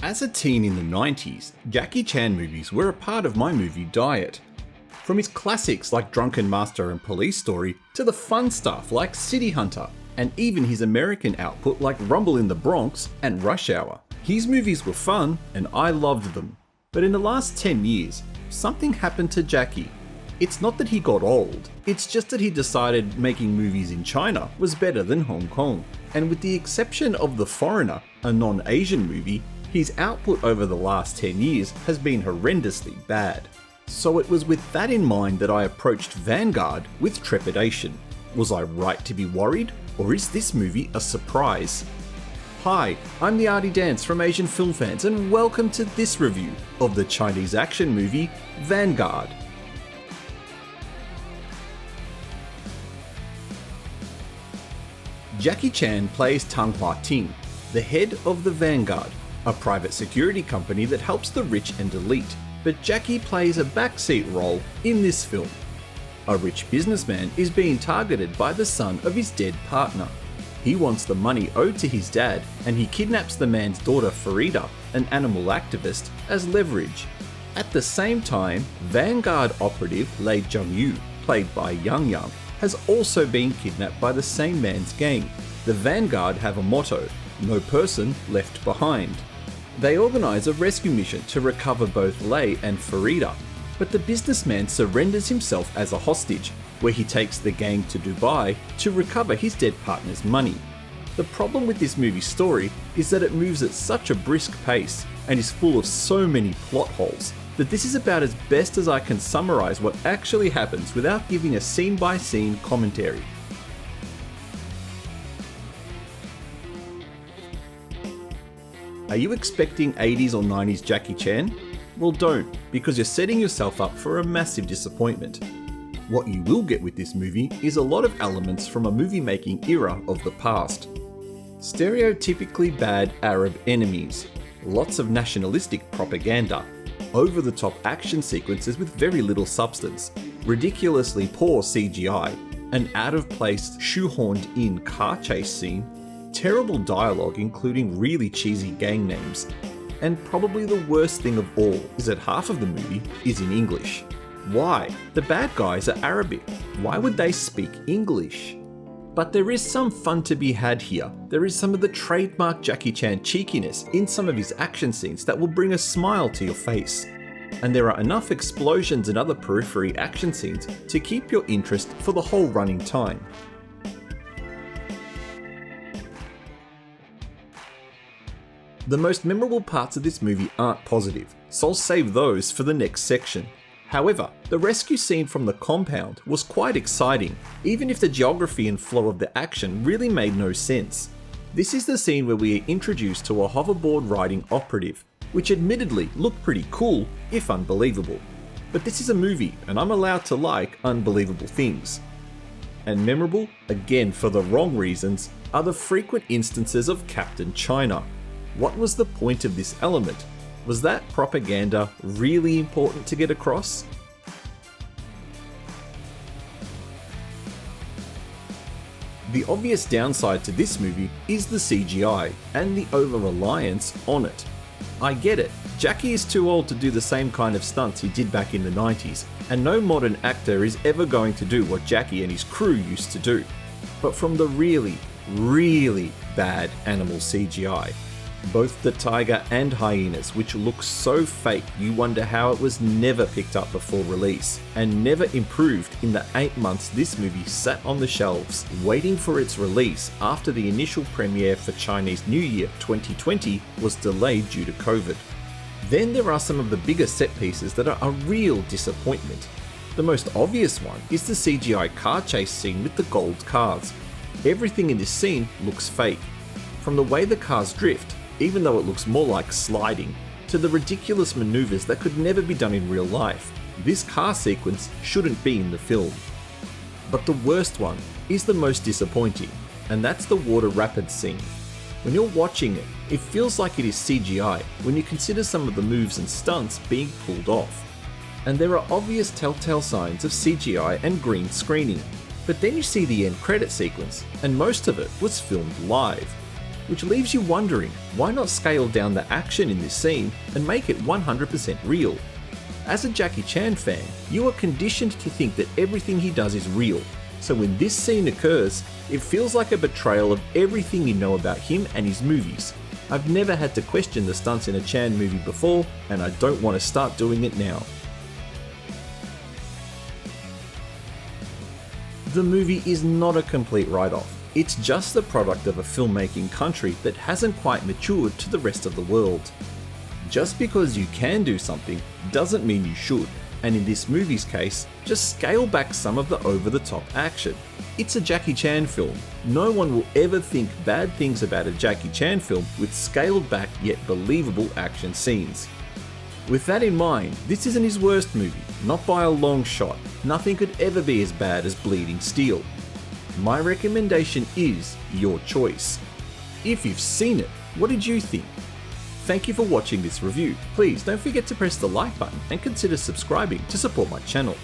As a teen in the 90s, Jackie Chan movies were a part of my movie diet. From his classics like Drunken Master and Police Story, to the fun stuff like City Hunter, and even his American output like Rumble in the Bronx and Rush Hour. His movies were fun, and I loved them. But in the last 10 years, something happened to Jackie. It's not that he got old, it's just that he decided making movies in China was better than Hong Kong. And with the exception of The Foreigner, a non-Asian movie, his output over the last 10 years has been horrendously bad. So it was with that in mind that I approached Vanguard with trepidation. Was I right to be worried, or is this movie a surprise? Hi, I'm the Artie Dance from Asian Film Fans, and welcome to this review of the Chinese action movie Vanguard. Jackie Chan plays Tang Hua Ting, the head of the Vanguard, a private security company that helps the rich and elite, but Jackie plays a backseat role in this film. A rich businessman is being targeted by the son of his dead partner. He wants the money owed to his dad, and he kidnaps the man's daughter Farida, an animal activist, as leverage. At the same time, Vanguard operative Lei Zhengyu, played by Yang Yang, has also been kidnapped by the same man's gang. The Vanguard have a motto: no person left behind. They organise a rescue mission to recover both Lei and Farida, but the businessman surrenders himself as a hostage, where he takes the gang to Dubai to recover his dead partner's money. The problem with this movie's story is that it moves at such a brisk pace and is full of so many plot holes that this is about as best as I can summarise what actually happens without giving a scene-by-scene commentary. Are you expecting 80s or 90s Jackie Chan? Well, don't, because you're setting yourself up for a massive disappointment. What you will get with this movie is a lot of elements from a movie-making era of the past. Stereotypically bad Arab enemies, lots of nationalistic propaganda, over-the-top action sequences with very little substance, ridiculously poor CGI, an out-of-place, shoehorned-in car chase scene, terrible dialogue including really cheesy gang names, and probably the worst thing of all is that half of the movie is in English. Why? The bad guys are Arabic. Why would they speak English? But there is some fun to be had here. There is some of the trademark Jackie Chan cheekiness in some of his action scenes that will bring a smile to your face. And there are enough explosions and other periphery action scenes to keep your interest for the whole running time. The most memorable parts of this movie aren't positive, so I'll save those for the next section. However, the rescue scene from the compound was quite exciting, even if the geography and flow of the action really made no sense. This is the scene where we are introduced to a hoverboard riding operative, which admittedly looked pretty cool, if unbelievable. But this is a movie, and I'm allowed to like unbelievable things. And memorable, again for the wrong reasons, are the frequent instances of Captain China. What was the point of this element? Was that propaganda really important to get across? The obvious downside to this movie is the CGI and the over-reliance on it. I get it, Jackie is too old to do the same kind of stunts he did back in the 90s, and no modern actor is ever going to do what Jackie and his crew used to do. But from the really, really bad animal CGI, both the tiger and hyenas, which look so fake you wonder how it was never picked up before release, and never improved in the 8 months this movie sat on the shelves waiting for its release after the initial premiere for Chinese New Year 2020 was delayed due to COVID. Then there are some of the bigger set pieces that are a real disappointment. The most obvious one is the CGI car chase scene with the gold cars. Everything in this scene looks fake. From the way the cars drift, even though it looks more like sliding, to the ridiculous maneuvers that could never be done in real life. This car sequence shouldn't be in the film. But the worst one is the most disappointing, and that's the water rapids scene. When you're watching it, it feels like it is CGI when you consider some of the moves and stunts being pulled off. And there are obvious telltale signs of CGI and green screening. But then you see the end credit sequence, and most of it was filmed live. which leaves you wondering why not scale down the action in this scene and make it 100% real. As a Jackie Chan fan, you are conditioned to think that everything he does is real, so when this scene occurs, it feels like a betrayal of everything you know about him and his movies. I've never had to question the stunts in a Chan movie before, and I don't want to start doing it now. The movie is not a complete write-off. It's just the product of a filmmaking country that hasn't quite matured to the rest of the world. Just because you can do something doesn't mean you should, and in this movie's case, just scale back some of the over-the-top action. It's a Jackie Chan film. No one will ever think bad things about a Jackie Chan film with scaled back yet believable action scenes. With that in mind, this isn't his worst movie, not by a long shot. Nothing could ever be as bad as Bleeding Steel. My recommendation is your choice. If you've seen it, what did you think? Thank you for watching this review. Please don't forget to press the like button and consider subscribing to support my channel.